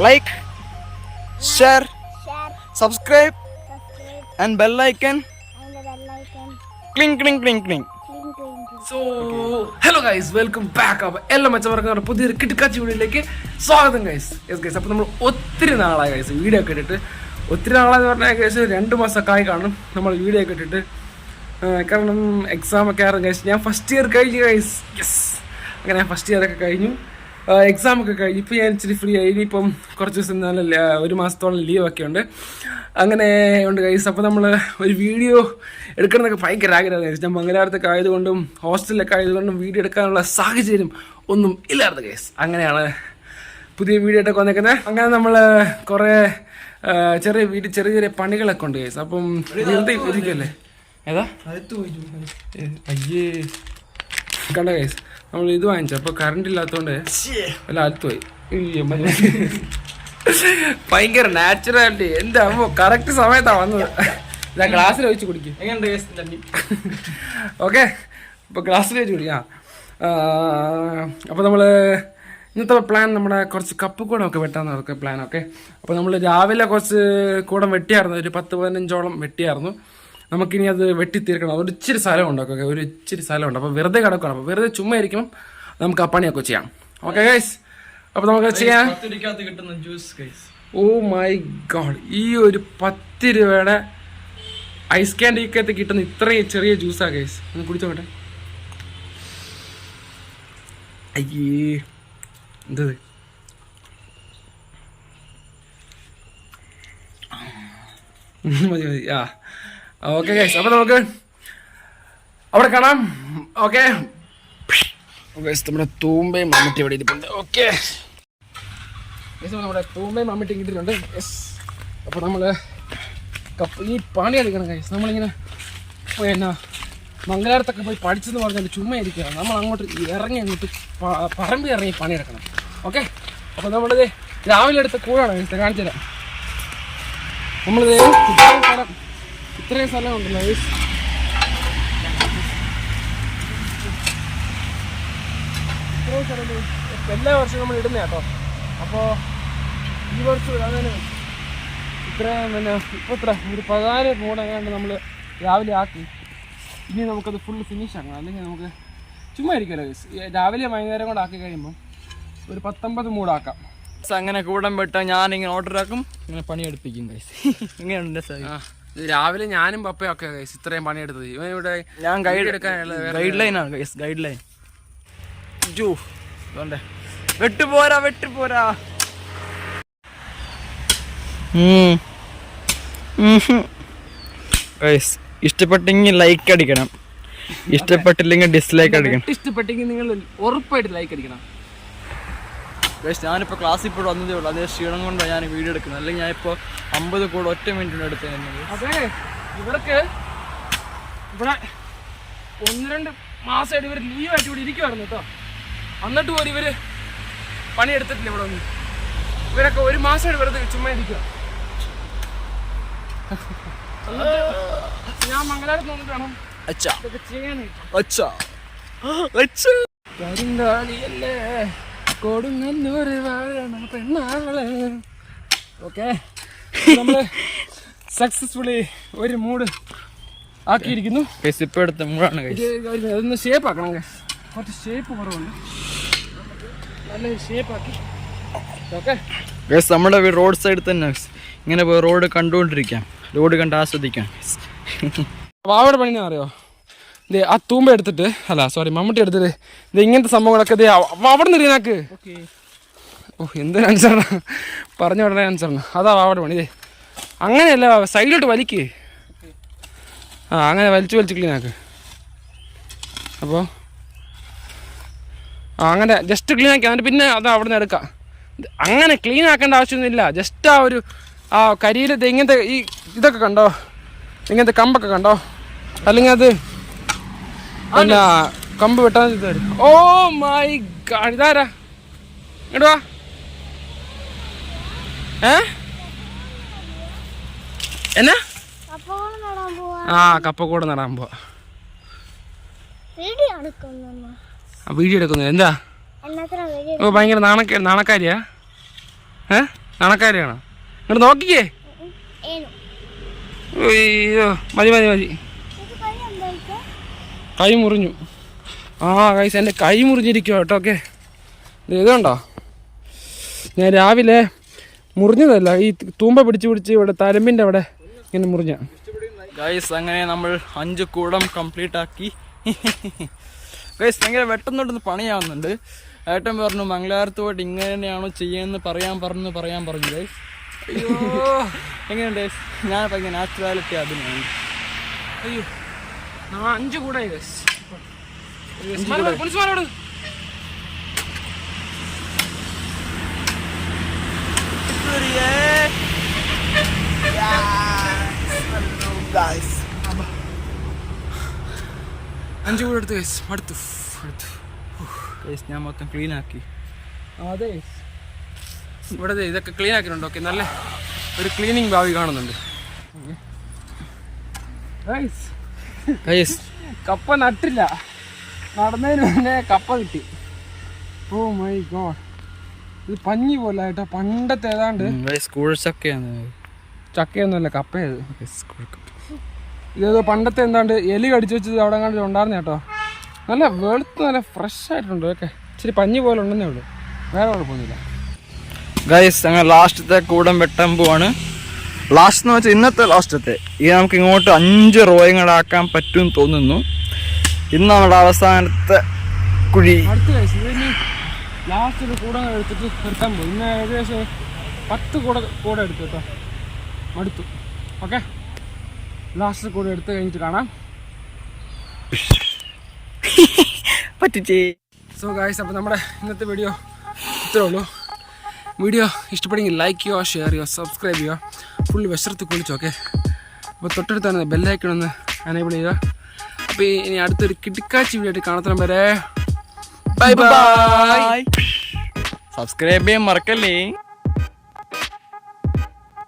like, share, subscribe, and bell icon. Cling, cling, cling, cling. So hello guys, welcome back. അപ്പോൾ എല്ലാ മെച്ചവർക്കും പുതിയൊരു കിടക്കാച്ചി വീഡിയോയിലേക്ക് സ്വാഗതം ഗൈസ്. യെസ് ഗൈസ്, അപ്പോൾ നമ്മൾ ഒത്തിരി നാളായി ഗൈസ് വീഡിയോ ഒക്കെ ഇട്ടിട്ട്. ഒത്തിരി നാളായെന്ന് പറഞ്ഞാൽ ഗൈസ് 2 മാസമൊക്കെ ആയി കാണും നമ്മൾ വീഡിയോ ഒക്കെ ഇട്ടിട്ട്. കാരണം എക്സാമൊക്കെ ആയിരുന്നു ഗൈസ്. ഞാൻ ഫസ്റ്റ് ഇയർ കഴിഞ്ഞു ഗൈസ്. യെസ്, അങ്ങനെ ഫസ്റ്റ് ഇയർ ഒക്കെ കഴിഞ്ഞു, എക്സാമൊക്കെ കഴിഞ്ഞു. ഇപ്പോൾ ഞാൻ ഇച്ചിരി ഫ്രീ ആയി. ഇനിയിപ്പം കുറച്ച് ദിവസം നല്ല 1 മാസത്തോളം ലീവൊക്കെ ഉണ്ട്. അങ്ങനെ ഉണ്ട് ഗൈസ്. അപ്പോൾ നമ്മൾ ഒരു വീഡിയോ എടുക്കണമെന്നൊക്കെ ഭയങ്കര ആഗ്രഹം ഗൈസ്. ഞാൻ മംഗലാപുരത്തൊക്കെ ആയതുകൊണ്ടും ഹോസ്റ്റലിലൊക്കെ ആയതുകൊണ്ടും വീഡിയോ എടുക്കാനുള്ള സാഹചര്യം ഒന്നും ഇല്ലായിരുന്നു ഗൈസ്. അങ്ങനെയാണ് പുതിയ വീഡിയോ ഒക്കെ വന്നേക്കുന്നത്. അങ്ങനെ നമ്മൾ കുറേ ചെറിയ വീട്ടിൽ ചെറിയ ചെറിയ പണികളൊക്കെ ഉണ്ട് ഗൈസ്. അപ്പം ഇരിക്കല്ലേ ഏതാ അയ്യേ കണ്ട ഗൈസ്, നമ്മൾ ഇത് വാങ്ങിച്ചു. അപ്പോൾ കറണ്ട് ഇല്ലാത്തതുകൊണ്ട് അല്ല അലത്തുപോയി. ഭയങ്കര നാച്ചുറാലിറ്റി. എൻ്റെ അമ്മ കറക്റ്റ് സമയത്താണ് വന്നത്. ഇതാ ഗ്ലാസ്സിൽ ഒഴിച്ച് കുടിക്കും. ഓക്കെ, ഇപ്പോൾ ഗ്ലാസ്സിൽ വെച്ച് കുടിക്കാം. അപ്പോൾ നമ്മൾ ഇന്നത്തെ പ്ലാൻ നമ്മുടെ കുറച്ച് കപ്പ് കൂടമൊക്കെ വെട്ടാന്നൊക്കെ പ്ലാൻ. ഓക്കെ, അപ്പോൾ നമ്മൾ രാവിലെ കുറച്ച് കൂടം വെട്ടിയായിരുന്നു, ഒരു 10-15ഓളം വെട്ടിയായിരുന്നു. നമുക്കിനി അത് വെട്ടിത്തീർക്കണം. ഒരു ഇച്ചിരി സ്ഥലമുണ്ട്. ഓക്കെ, ഒരു ഇച്ചിരി സ്ഥലമുണ്ട്. അപ്പോൾ വെറുതെ കിടക്കണം. അപ്പോൾ വെറുതെ ചുമ്മാ ഇരിക്കുമ്പം നമുക്ക് ആ പണിയൊക്കെ ചെയ്യാം. ഓക്കെ ഗൈസ്, അപ്പോൾ നമുക്ക് ചെയ്യാം. ഓ മൈ ഗോഡ്, ഈ ഒരു 10 രൂപയുടെ ഐസ് ക്യാൻഡിക്കകത്ത് കിട്ടുന്ന ഇത്രയും ചെറിയ ജ്യൂസാണ് ഗൈസ്. ഒന്ന് കുടിച്ചോട്ടെ. അയ്യേ, എന്തത് മതി മതി. ആ ഓക്കെ ഗൈസ്, അപ്പോൾ നമുക്ക് അവിടെ കാണാം. ഓക്കെ ഗൈസ്, നമ്മുടെ തൂമ്പയും മമ്മൂട്ടി ഇവിടെ ഇരിപ്പുണ്ട്. ഓക്കെ ഗൈസ്, നമ്മുടെ തൂമ്പയും മമ്മൂട്ടി കിട്ടിയിട്ടുണ്ട്. യെസ്, അപ്പോൾ നമ്മൾ ഈ പണി എടുക്കണം ഗൈസ്. നമ്മളിങ്ങനെ എന്നാ മംഗലാപുരത്തൊക്കെ പോയി പഠിച്ചെന്ന് പറഞ്ഞാൽ ചുമ്മാ ഇരിക്കുകയാണ്. നമ്മൾ അങ്ങോട്ട് ഇറങ്ങി എന്നിട്ട് പറമ്പിൽ ഇറങ്ങി പണിയെടുക്കണം. ഓക്കെ, അപ്പോൾ നമ്മളിത് രാവിലെ എടുത്ത കൂടാണ് ഗൈസ്, കാണിച്ചു തരാം. നമ്മളിത് ഇത്രയും സ്ഥലം ഉണ്ടല്ലോ ഗൈസ്. ഇത്രയും സ്ഥലം എല്ലാ വർഷവും നമ്മൾ ഇടുന്ന കേട്ടോ. അപ്പോൾ ഈ വർഷം അങ്ങനെ ഇത്രയും പിന്നെ ഇപ്പോൾ ഇത്ര ഒരു 14 മൂടങ്ങാണ്ട് നമ്മൾ രാവിലെ ആക്കി. ഇനി നമുക്കത് ഫുള്ള് ഫിനിഷ് ആക്കണം, അല്ലെങ്കിൽ നമുക്ക് ചുമ്മാ ഇരിക്കുമല്ലോ ഗൈസ്. രാവിലെ വൈകുന്നേരം കൂടെ ആക്കി കഴിയുമ്പോൾ ഒരു 19 മൂടാക്കാം. അങ്ങനെ കൂടം വെട്ടാൻ ഞാനിങ്ങനെ ഓർഡറാക്കും, ഇങ്ങനെ പണിയെടുപ്പിക്കും ഗൈസ്. ഇങ്ങനെയുണ്ട് സാർ. രാവിലെ ഞാനും പപ്പയും ഒക്കെ ഗൈസ് ഇത്രയും പണിയെടുത്തത്. ഇവൻ ഇവിടെ ഞാൻ ഗൈഡ് എടുക്കാനുള്ള ഗൈഡ് ലൈനാണ് ഗൈസ്, ഗൈഡ് ലൈൻ. ജൂ അതുകൊണ്ടേ വെട്ടുപോരാ വെട്ടുപോരാ. ഗൈസ്, ഇഷ്ടപ്പെട്ടെങ്കിൽ ലൈക്ക് അടിക്കണം, ഇഷ്ടപ്പെട്ടില്ലെങ്കിൽ ഡിസ്ലൈക്ക് അടിക്കണം. ഇഷ്ടപ്പെട്ടെങ്കിൽ നിങ്ങൾ ഉറപ്പായിട്ട് ലൈക്ക് അടിക്കണം ഗൈസ്. ഞാനിപ്പോൾ ക്ലാസ്സിൽ ഇപ്പോൾ വന്നതേ ഉള്ളൂ. അതേ ക്ഷീണം കൊണ്ടാണ് ഞാൻ വീഡിയോ എടുക്കുന്നത്. അല്ലെങ്കിൽ ഞാൻ ഇപ്പോൾ 50 കൂടെ ഒറ്റ മിനിറ്റിന് എടുത്തത്. അതെ, ഇവർക്ക് ഇവിടെ 1-2 മാസമായിട്ട് ഇവർ ലീവായിട്ട് ഇവിടെ ഇരിക്കുവായിരുന്നു കേട്ടോ. എന്നിട്ട് പോലും ഇവർ പണിയെടുത്തിട്ടില്ല ഇവിടെ ഒന്നും. ഇവരൊക്കെ 1 മാസമായിട്ട് വെറുതെ ചുമ്മാ ഇരിക്കുക. ഞാൻ മംഗലാപുരത്ത് വന്നിട്ട് വേണം ഇതൊക്കെ ചെയ്യാനായിട്ട്. കരിങ്കാലിയല്ലേ കൊടുങ്ങല്ലൂർ വാഴണ പെണ്ണാളെ. ഓക്കെ, നമ്മള് സക്സസ്ഫുള്ളി ഒരു മൂഡ് ആക്കിയിരിക്കുന്നു. ഇപ്പോൾ എടുത്ത മൂടാണ്. അതൊന്ന് ഷേപ്പ് ആക്കണം. കുറച്ച് ഷേപ്പ് കുറവുണ്ട്, നല്ല ഷേപ്പ് ആക്കി. ഓക്കെ ഗൈസ്, നമ്മുടെ വീട് റോഡ് സൈഡിൽ തന്നെ. ഇങ്ങനെ പോയി റോഡ് കണ്ടുകൊണ്ടിരിക്കാം, റോഡ് കണ്ട് ആസ്വദിക്കാം. വാവയുടെ പണിയെന്ന് അറിയോ? ഇത് ആ തൂമ്പ എടുത്തിട്ട് മമ്മൂട്ടി എടുത്തിട്ട് ഇത് ഇങ്ങനത്തെ സംഭവങ്ങളൊക്കെ ഇത് അവിടെ നിന്ന് എറിയാക്ക്. ഓ, എന്തൊരു ആൻസറാണ് പറഞ്ഞ ഉടനെ ആൻസറാണ്. അതാ വാവയുടെ പണി. ഇതേ അങ്ങനെയല്ല, സൈഡിലോട്ട് വലിക്ക്. അങ്ങനെ വലിച്ച് ക്ലീൻ ആക്ക്. അപ്പോൾ അങ്ങനെ ജസ്റ്റ് ക്ലീൻ ആക്കി എന്നിട്ട് പിന്നെ അത് അവിടെ നിന്ന് എടുക്കാം. അങ്ങനെ ക്ലീൻ ആക്കേണ്ട ആവശ്യമൊന്നുമില്ല. ജസ്റ്റ് ആ കരിയിൽ ഇങ്ങനത്തെ ഇതൊക്കെ കണ്ടോ, ഇങ്ങനത്തെ കമ്പൊക്കെ കണ്ടോ, അല്ലെങ്കിൽ അത് പിന്നെ കമ്പ് വെട്ടാൻ തരും. ഓ മൈ ഗോഡ്, ഇതാരാ ഇടുവാ? എന്നാ കപ്പക്കൂടെ നടാൻ പോവാ. വീഡിയോ എടുക്കുന്നു. എന്താ? ഓ, ഭയങ്കര നാണക്കാരിയാ. നാണക്കാരിയാണോ? ഇങ്ങോട്ട് നോക്കിക്കേ. അയ്യോ മതി മതി മതി. കൈ മുറിഞ്ഞു. ആ ഗൈസ് എൻ്റെ കൈ മുറിഞ്ഞിരിക്കുക കേട്ടോ. ഓക്കെ ഇതുണ്ടോ, ഞാൻ രാവിലെ മുറിഞ്ഞതല്ല, ഈ തൂമ്പ പിടിച്ച് ഇവിടെ തലമ്പിൻ്റെ അവിടെ ഇങ്ങനെ മുറിഞ്ഞ. ഗൈസ് അങ്ങനെ നമ്മൾ 5 കൂടം കംപ്ലീറ്റ് ആക്കി. ഗൈസ് ഭയങ്കര വെട്ടുന്നോട്ടൊന്ന് പണിയാവുന്നുണ്ട്. ഏട്ടൻ പറഞ്ഞു മംഗലാപുരത്ത് പോയിട്ട് ഇങ്ങനെയാണോ ചെയ്യുന്നത് പറയാൻ പറഞ്ഞു ഗൈസ്. അയ്യോ എങ്ങനെയുണ്ട് ഗൈസ്? ഞാൻ ഭയങ്കര നാച്ചുറാലിറ്റി അതിനാണ്. അയ്യോ 5 കൂടായി ഗൈസ്. അഞ്ച് കൂടെ എടുത്ത് ഗൈസ്. അടുത്തു ഗൈസ് ഞാൻ മൊത്തം ക്ലീൻ ആക്കി. അതെ ഇവിടെ ഇതൊക്കെ ക്ലീൻ ആക്കിയിട്ടുണ്ട്. ഓക്കെ നല്ല ഒരു ക്ലീനിങ് ഭാവി കാണുന്നുണ്ട്. കപ്പ നട്ടില്ല, നടന്നതിന് മുന്നേ കപ്പ കിട്ടി. ഓ മൈ ഗോഡ്, ഇത് പഞ്ഞി പോലെ കേട്ടോ. പണ്ടത്തെ ഏതാണ്ട് ചക്കയൊന്നുമല്ല, കപ്പയത്. ഇതേതോ പണ്ടത്തെ എന്താണ്ട് എലി കടിച്ചു വെച്ചത് അവിടെ കണ്ട് ഉണ്ടായിരുന്നു കേട്ടോ. നല്ല വെളുത്ത് നല്ല ഫ്രഷ് ആയിട്ടുണ്ട്. ഓക്കെ ഇച്ചിരി പഞ്ഞി പോലെ ഉണ്ടെന്നേ ഉള്ളൂ, വേറെ കുഴപ്പമൊന്നുമില്ല. ഗൈസ് അങ്ങനെ ലാസ്റ്റത്തെ കൂടം വെട്ടാൻ പോവാണ്. ലാസ്റ്റ് എന്ന് വെച്ചാൽ ഇന്നത്തെ ലാസ്റ്റത്തെ. ഇത് നമുക്ക് ഇങ്ങോട്ട് 5 റോയങ്ങളാക്കാൻ പറ്റുമെന്ന് തോന്നുന്നു. ഇന്ന് നമ്മുടെ അവസാനത്തെ കുഴി. അടുത്ത ഗൈസ് ഇതിന് ലാസ്റ്റ് ഒരു കൂടം എടുത്തിട്ട് നിർത്താൻ പോയി. ഇന്ന് ഏകദേശം 10 കൂടെ എടുത്തു കേട്ടോ, അടുത്തു. ഓക്കെ ലാസ്റ്റ് കൂടെ എടുത്ത് കഴിഞ്ഞിട്ട് കാണാം. പറ്റിച്ചേ. സോ ഗൈസ് അപ്പോൾ നമ്മുടെ ഇന്നത്തെ വീഡിയോ ഇത്രേ ഉള്ളൂ. വീഡിയോ ഇഷ്ടപ്പെടുമെങ്കിൽ ലൈക്ക് ചെയ്യുക, ഷെയർ ചെയ്യുക, സബ്സ്ക്രൈബ് ചെയ്യുക. ഫുൾ വിശർത്ത് കുളിച്ചു. ഓക്കെ അപ്പോൾ തൊട്ടടുത്താണ് ബെല്ലൈക്കൺ ഒന്ന് എനേബിൾ ചെയ്യുക. അപ്പോൾ ഇനി അടുത്തൊരു കിടക്കാച്ചി വീഡിയോ ആയിട്ട് കാണുന്നതിന് വരെ ബൈ ബൈ. സബ്സ്ക്രൈബ് ചെയ്യാൻ മറക്കല്ലേ.